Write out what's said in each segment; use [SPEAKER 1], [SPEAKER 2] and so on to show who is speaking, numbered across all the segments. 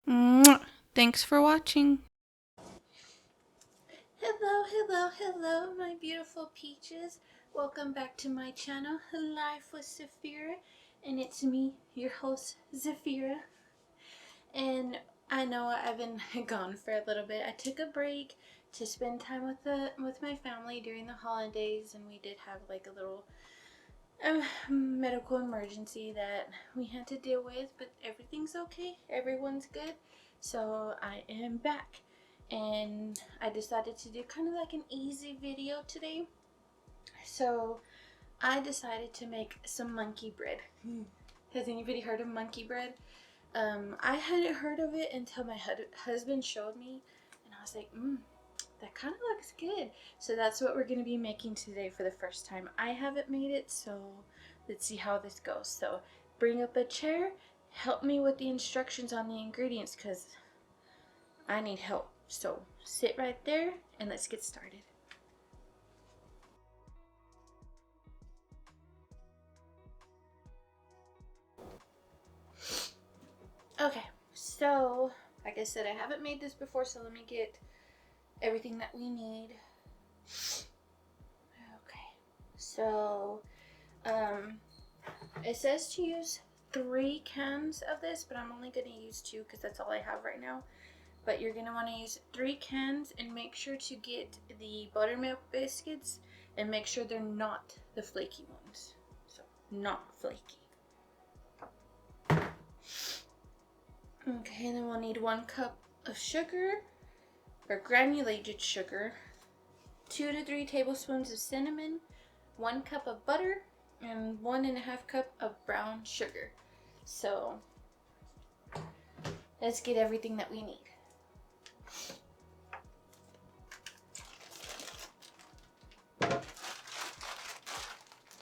[SPEAKER 1] Mwah. Thanks for watching.
[SPEAKER 2] Hello, my beautiful peaches. Welcome back to my channel, Life with Zafira, and it's me, your host, Zafira. And I know I've been gone for a little bit. I took a break to spend time with my family during the holidays, and we did have like a little medical emergency that we had to deal with, but everything's okay. Everyone's good. So I am back, and I decided to do kind of like an easy video today. So I decided to make some monkey bread. Has anybody heard of monkey bread? I hadn't heard of it until my husband showed me, and I was like, that kind of looks good. So that's what we're going to be making today for the first time. I haven't made it, so let's see how this goes. So bring up a chair, help me with the instructions on the ingredients because I need help. So sit right there and let's get started. Okay, so like I said, I haven't made this before, so let me get everything that we need. Okay, so it says to use 3 cans of this, but I'm only going to use 2 because that's all I have right now. But you're going to want to use 3 cans and make sure to get the buttermilk biscuits and make sure they're not the flaky ones. So, not flaky. Okay, then we'll need 1 cup of sugar or granulated sugar, 2 to 3 tablespoons of cinnamon, 1 cup of butter, and 1.5 cup of brown sugar. So let's get everything that we need.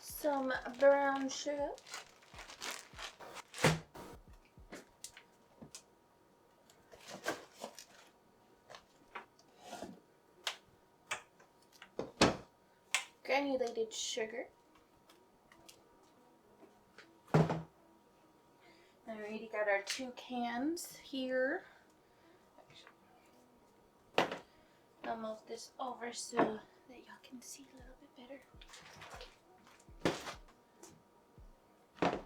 [SPEAKER 2] Some brown sugar. Granulated sugar. I already got our 2 cans here. I'll move this over so that y'all can see a little bit better.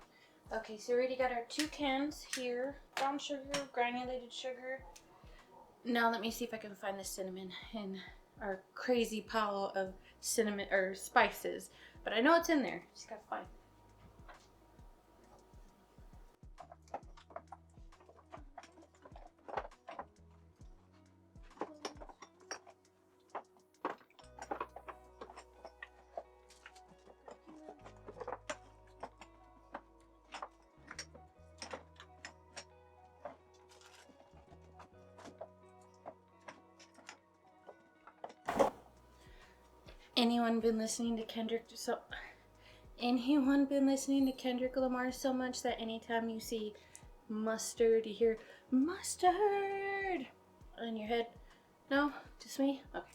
[SPEAKER 2] Okay, so we already got our 2 cans here. Brown sugar, granulated sugar. Now let me see if I can find the cinnamon in our crazy pile of cinnamon or spices. But I know it's in there. Just gotta find it. Anyone been listening to Kendrick Lamar so much that anytime you see mustard, you hear mustard in your head? No? Just me? Okay.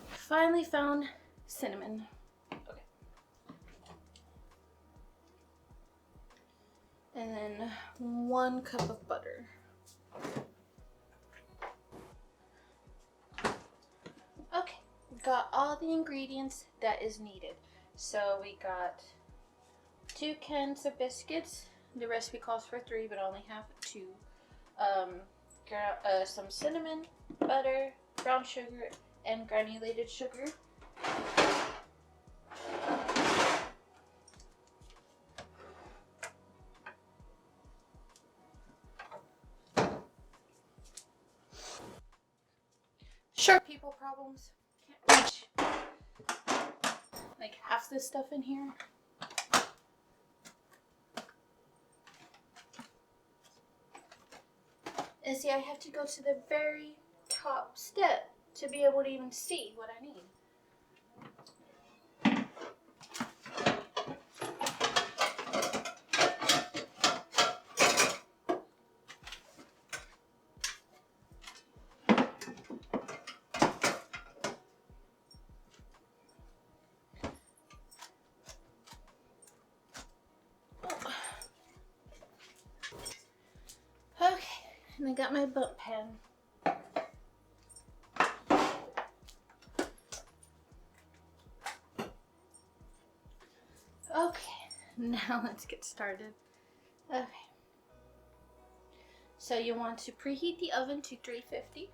[SPEAKER 2] Finally found cinnamon. Okay. And then 1 cup of butter. Okay, we got all the ingredients that is needed. So we got 2 cans of biscuits. The recipe calls for 3, but I only have 2. Some cinnamon, butter, brown sugar, and granulated sugar. Short people problems. Can't reach like half this stuff in here. And see, I have to go to the very top step to be able to even see what I need. got my Bundt pan. Okay, now let's get started. Okay. So you want to preheat the oven to 350.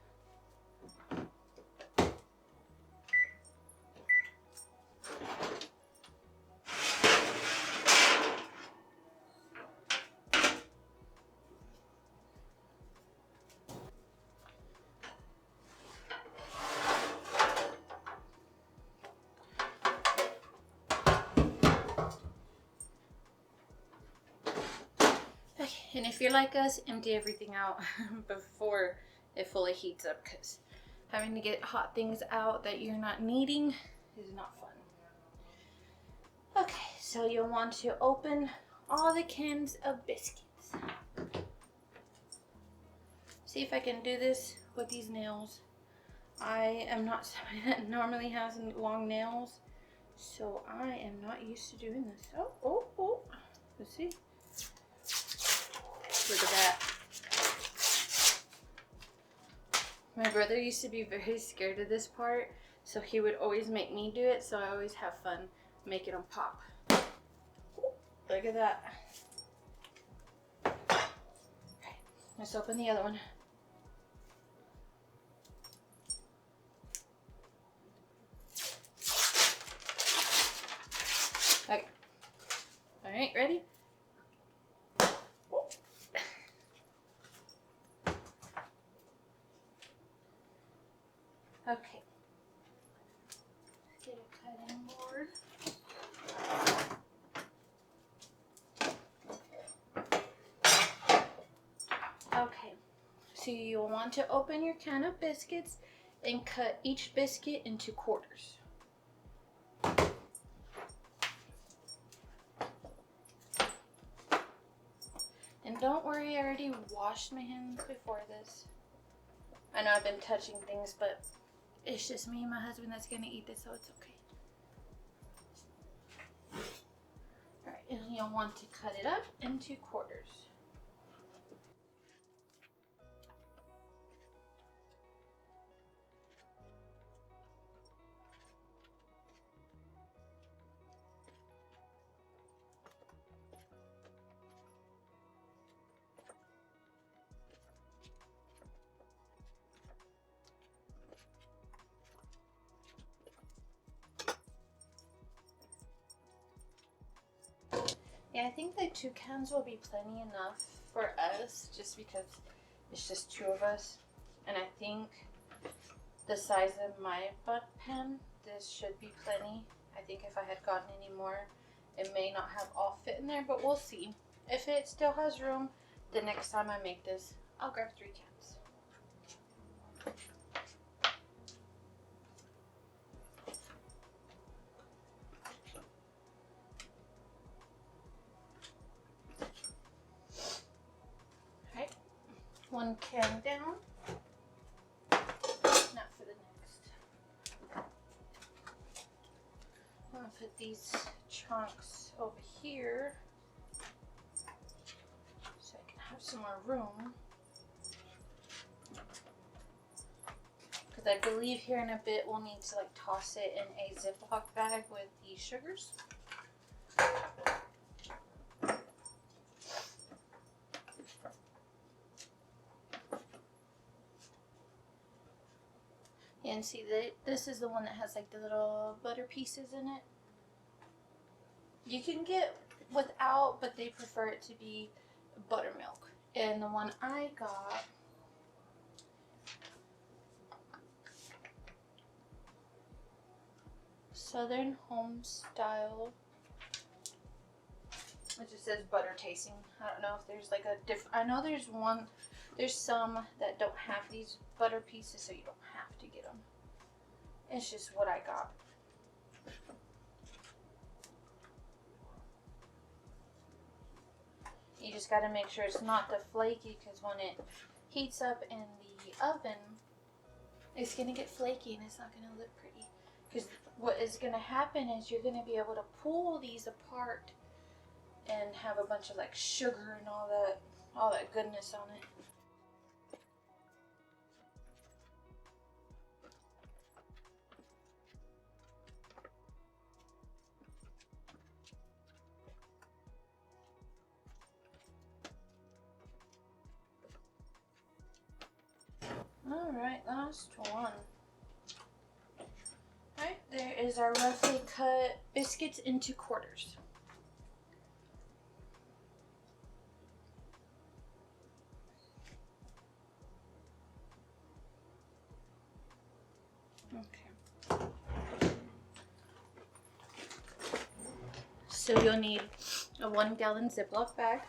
[SPEAKER 2] And if you're like us, empty everything out before it fully heats up, because having to get hot things out that you're not needing is not fun. Okay, so you'll want to open all the cans of biscuits. See if I can do this with these nails. I am not somebody that normally has long nails, so I am not used to doing this. Oh. Let's see. Look at that. My brother used to be very scared of this part, so he would always make me do it, so I always have fun making them pop. Look at that. Okay, let's open the other one. Okay. All right, ready? Okay. Let's get a cutting board. Okay. So you'll want to open your can of biscuits and cut each biscuit into quarters. And don't worry, I already washed my hands before this. I know I've been touching things, but it's just me and my husband that's gonna eat this, so it's okay. Alright, and you'll want to cut it up into quarters. Yeah, I think the 2 cans will be plenty enough for us, just because it's just 2 of us. And I think the size of my Bundt pan, this should be plenty. I think if I had gotten any more, it may not have all fit in there, but we'll see. If it still has room, the next time I make this, I'll grab 3 cans. Alright, 1 can down. Not for the next. I'm gonna put these chunks over here so I can have some more room. Because I believe here in a bit we'll need to like toss it in a Ziploc bag with the sugars. And see, this is the one that has like the little butter pieces in it. You can get without, but they prefer it to be buttermilk. And the one I got Southern Home Style. It just says butter tasting. I don't know if there's like a different. I know there's some that don't have these butter pieces, so you don't have to get them. It's just what I got. You just got to make sure it's not the flaky, because when it heats up in the oven, it's going to get flaky and it's not going to look pretty. Because what is going to happen is you're going to be able to pull these apart and have a bunch of like sugar and all that goodness on it. Alright, last one. Alright, there is our roughly cut biscuits into quarters. Okay. So you'll need a 1 gallon Ziploc bag.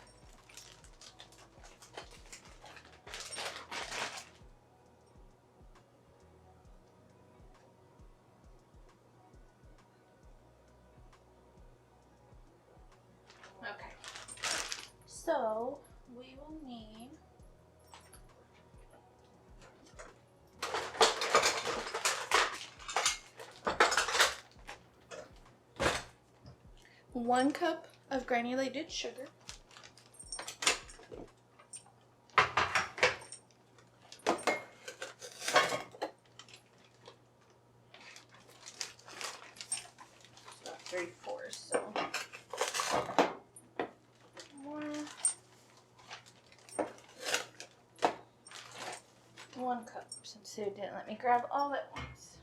[SPEAKER 2] Okay. So we will need 1 cup of granulated sugar, 3/4, so 1 cup, since they didn't let me grab all at once.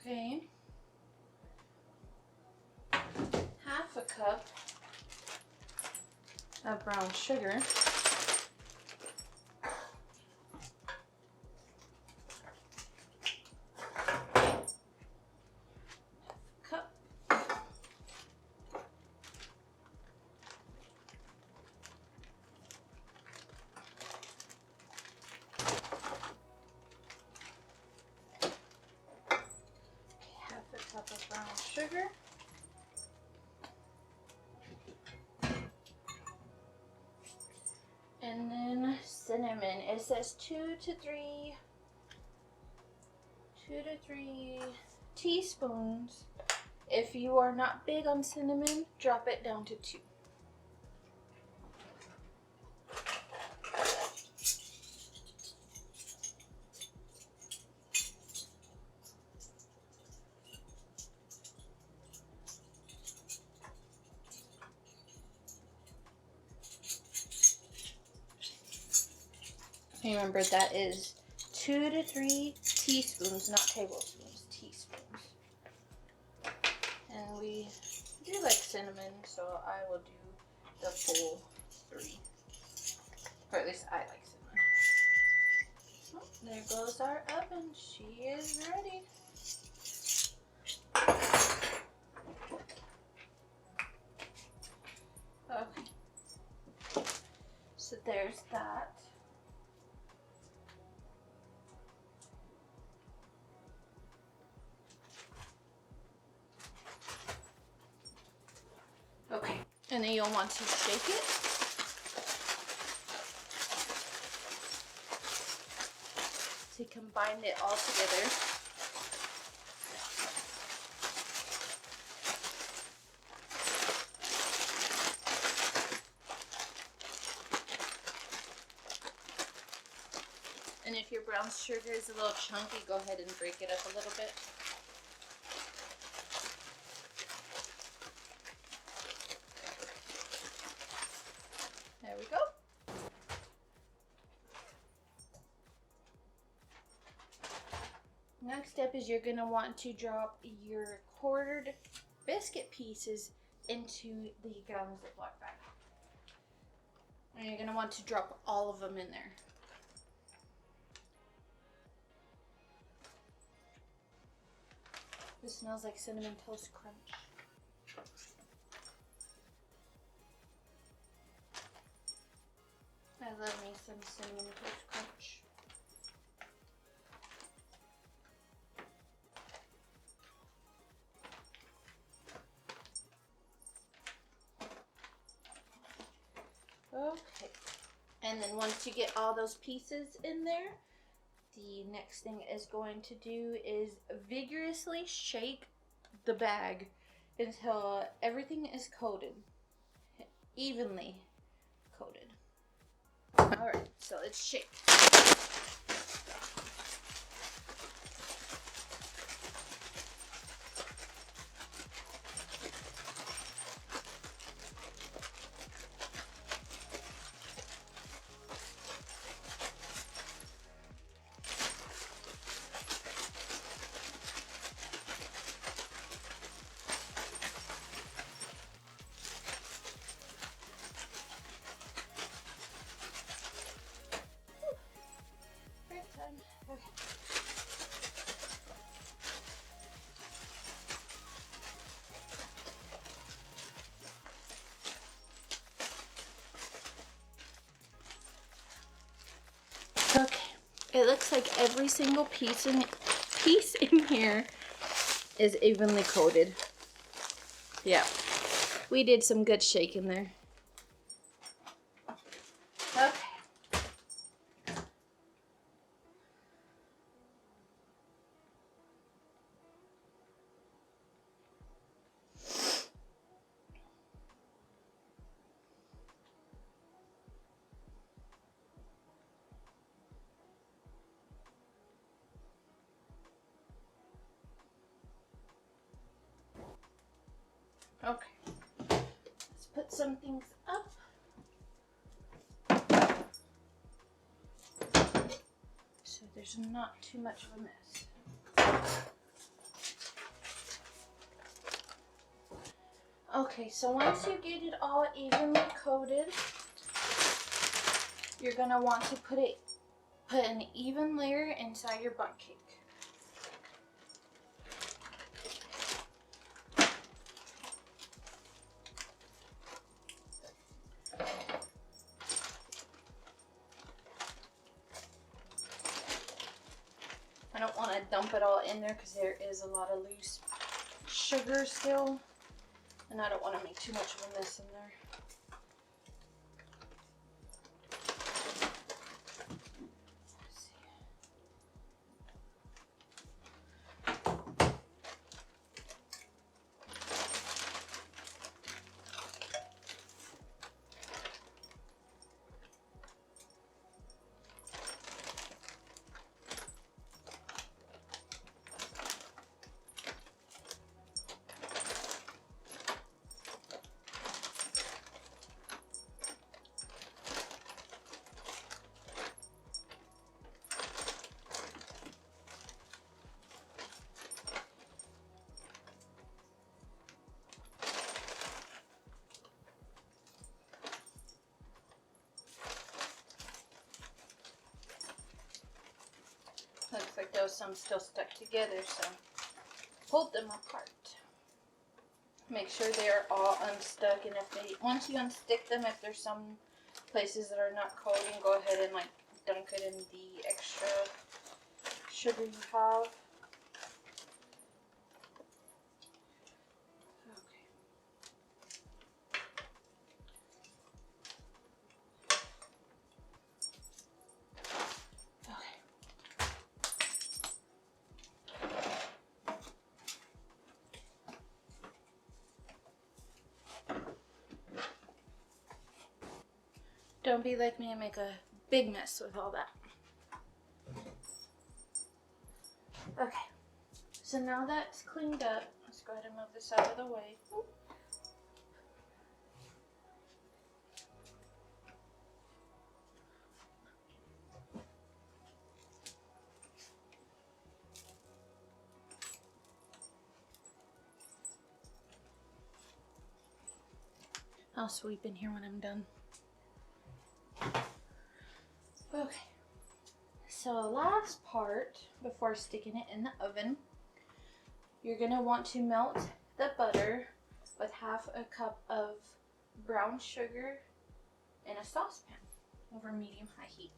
[SPEAKER 2] Okay. 1/2 cup of brown sugar. Cup. Okay, 1/2 cup of brown sugar. And then cinnamon. It says 2 to 3 teaspoons. If you are not big on cinnamon, drop it down to 2. Remember, that is 2 to 3 teaspoons, not tablespoons, teaspoons. And we do like cinnamon, so I will do the full 3. Or at least I like cinnamon. Oh, there goes our oven. She is ready. Okay. So there's that. Okay, and then you'll want to shake it. To combine it all together. And if your brown sugar is a little chunky, go ahead and break it up a little bit. There we go. Next step is you're going to want to drop your quartered biscuit pieces into the gallon Ziploc bag. And you're going to want to drop all of them in there. This smells like Cinnamon Toast Crunch. I love me some Cinnamon Toast Crunch. Okay, and then once you get all those pieces in there, the next thing is going to do is vigorously shake the bag until everything is coated, evenly coated. Alright, so let's shake. Okay, it looks like every single piece in here is evenly coated. Yeah, we did some good shaking there. Okay. Okay, let's put some things up. So there's not too much of a mess. Okay, so once you get it all evenly coated, you're gonna want to put an even layer inside your bundt cake. I don't want to dump it all in there because there is a lot of loose sugar still, and I don't want to make too much of a mess in there. Looks like those some still stuck together, so hold them apart. Make sure they are all unstuck, and once you unstick them, if there's some places that are not coating, go ahead and like dunk it in the extra sugar you have. Don't be like me and make a big mess with all that. Okay, so now that's cleaned up, let's go ahead and move this out of the way. I'll sweep in here when I'm done. Okay, so last part before sticking it in the oven, you're gonna want to melt the butter with half a cup of brown sugar in a saucepan over medium-high heat.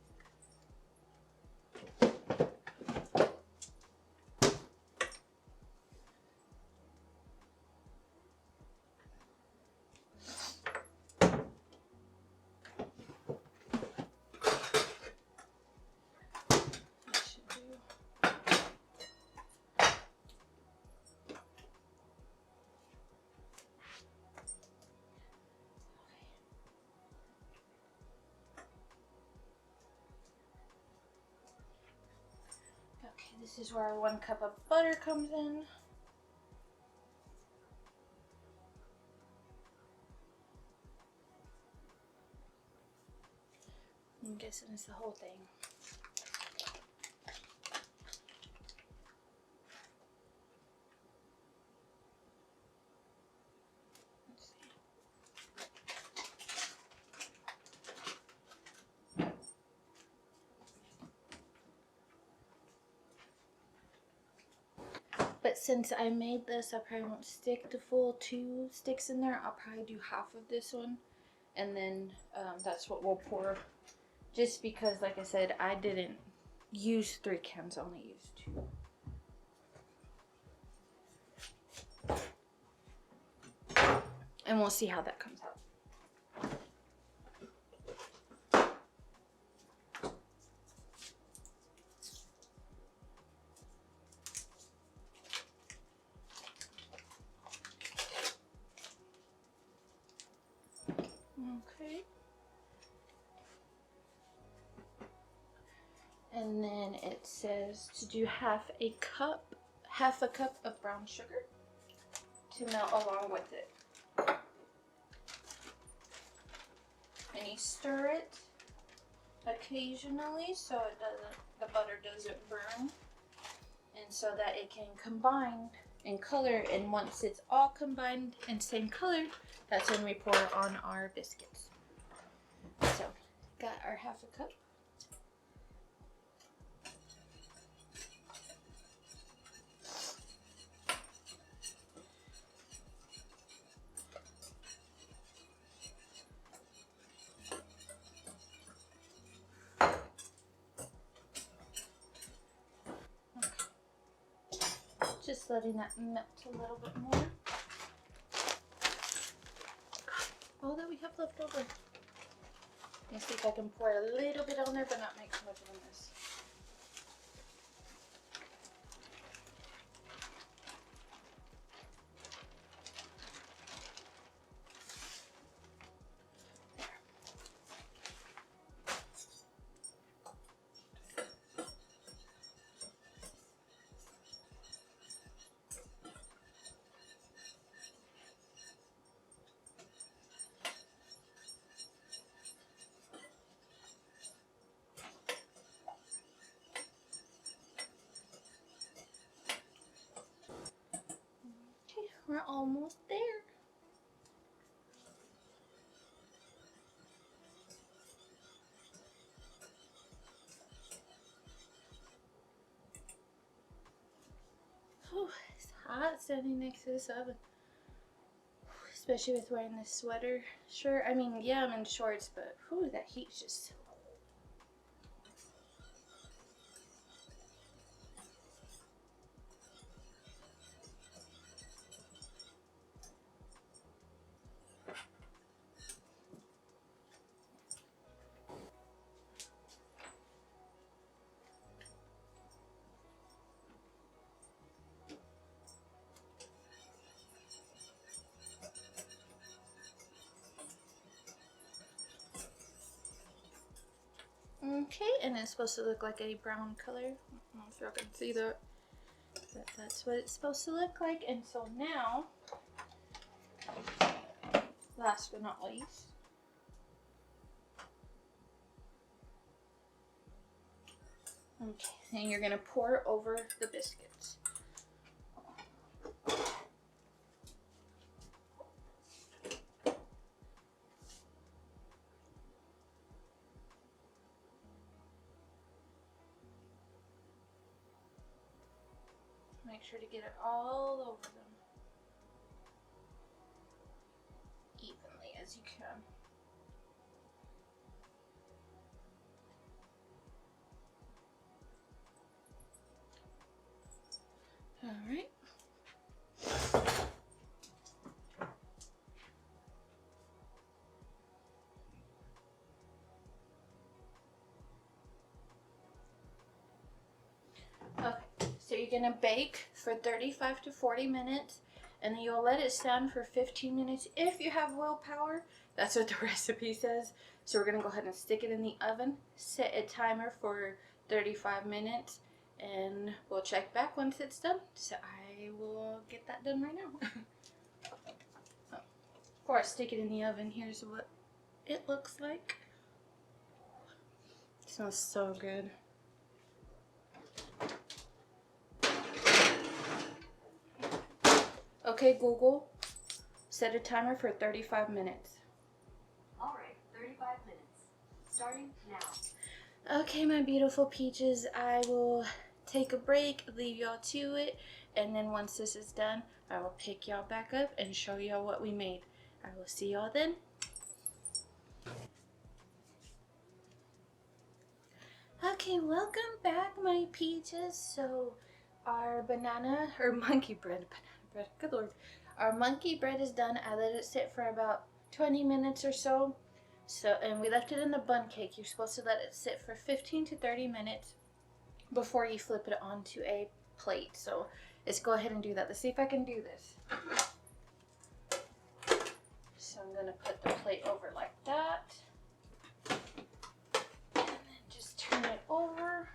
[SPEAKER 2] Okay, this is where our 1 cup of butter comes in. I'm guessing it's the whole thing. since I made this, I probably won't stick the full 2 sticks in there. I'll probably do half of this one, and then that's what we'll pour. Just because, like I said, I didn't use 3 cans, I only used 2. And we'll see how that comes out. Okay. And then it says to do half a cup of brown sugar to melt along with it. And you stir it occasionally so the butter doesn't burn, and so that it can combine in color. And once it's all combined in same color, that's when we pour on our biscuits. So got our half a cup. Just letting that melt a little bit more. All that we have left over. Let's see if I can pour a little bit on there, but not make too much of a mess. We're almost there. Whew, it's hot standing next to this oven. Especially with wearing this sweater shirt. I mean, yeah, I'm in shorts, but whew, that heat's just... Okay, and it's supposed to look like a brown color. I don't know if y'all can see that, but that's what it's supposed to look like. And so now, last but not least, okay, and you're gonna pour over the biscuits. Make sure to get it all over them evenly as you can. All right. Okay, so you're gonna bake for 35 to 40 minutes, and then you'll let it stand for 15 minutes if you have willpower. That's what the recipe says. So we're gonna go ahead and stick it in the oven, set a timer for 35 minutes, and we'll check back once it's done. So I will get that done right now. Before I stick it in the oven, here's what it looks like. It smells so good. Okay, Google, set a timer for 35 minutes.
[SPEAKER 3] All right, 35 minutes. Starting now.
[SPEAKER 2] Okay, my beautiful peaches, I will take a break, leave y'all to it, and then once this is done, I will pick y'all back up and show y'all what we made. I will see y'all then. Okay, welcome back, my peaches. So our banana or monkey bread, good lord, our monkey bread is done. I let it sit for about 20 minutes or so. And we left it in the Bundt cake. You're supposed to let it sit for 15 to 30 minutes before you flip it onto a plate. So let's go ahead and do that. Let's see if I can do this. So I'm gonna put the plate over like that. And then just turn it over.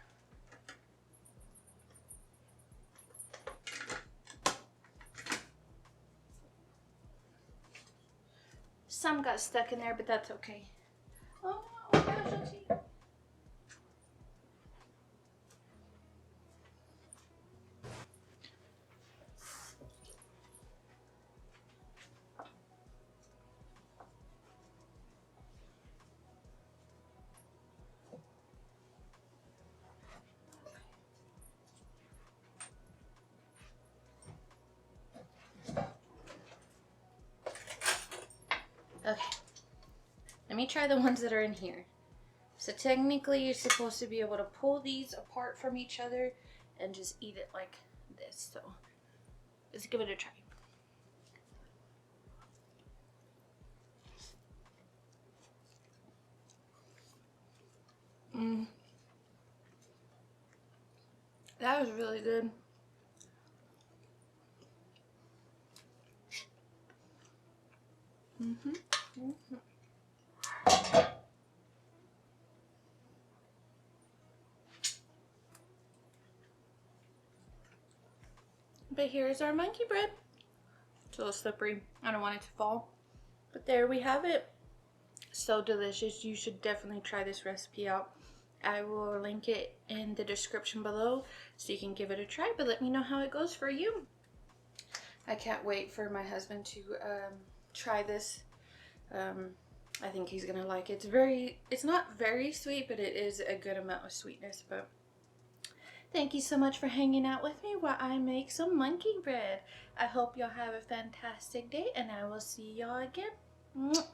[SPEAKER 2] Some got stuck in there, but that's okay. Oh no, casualty. Okay, let me try the ones that are in here. So technically you're supposed to be able to pull these apart from each other and just eat it like this. So let's give it a try. That was really good. But here's our monkey bread. It's a little slippery. I don't want it to fall. But there we have it. So delicious. You should definitely try this recipe out. I will link it in the description below so you can give it a try. But let me know how it goes for you. I can't wait for my husband to try this. I think he's gonna like it. It's not very sweet, but it is a good amount of sweetness. But thank you so much for hanging out with me while I make some monkey bread. I hope y'all have a fantastic day, and I will see y'all again. Mwah.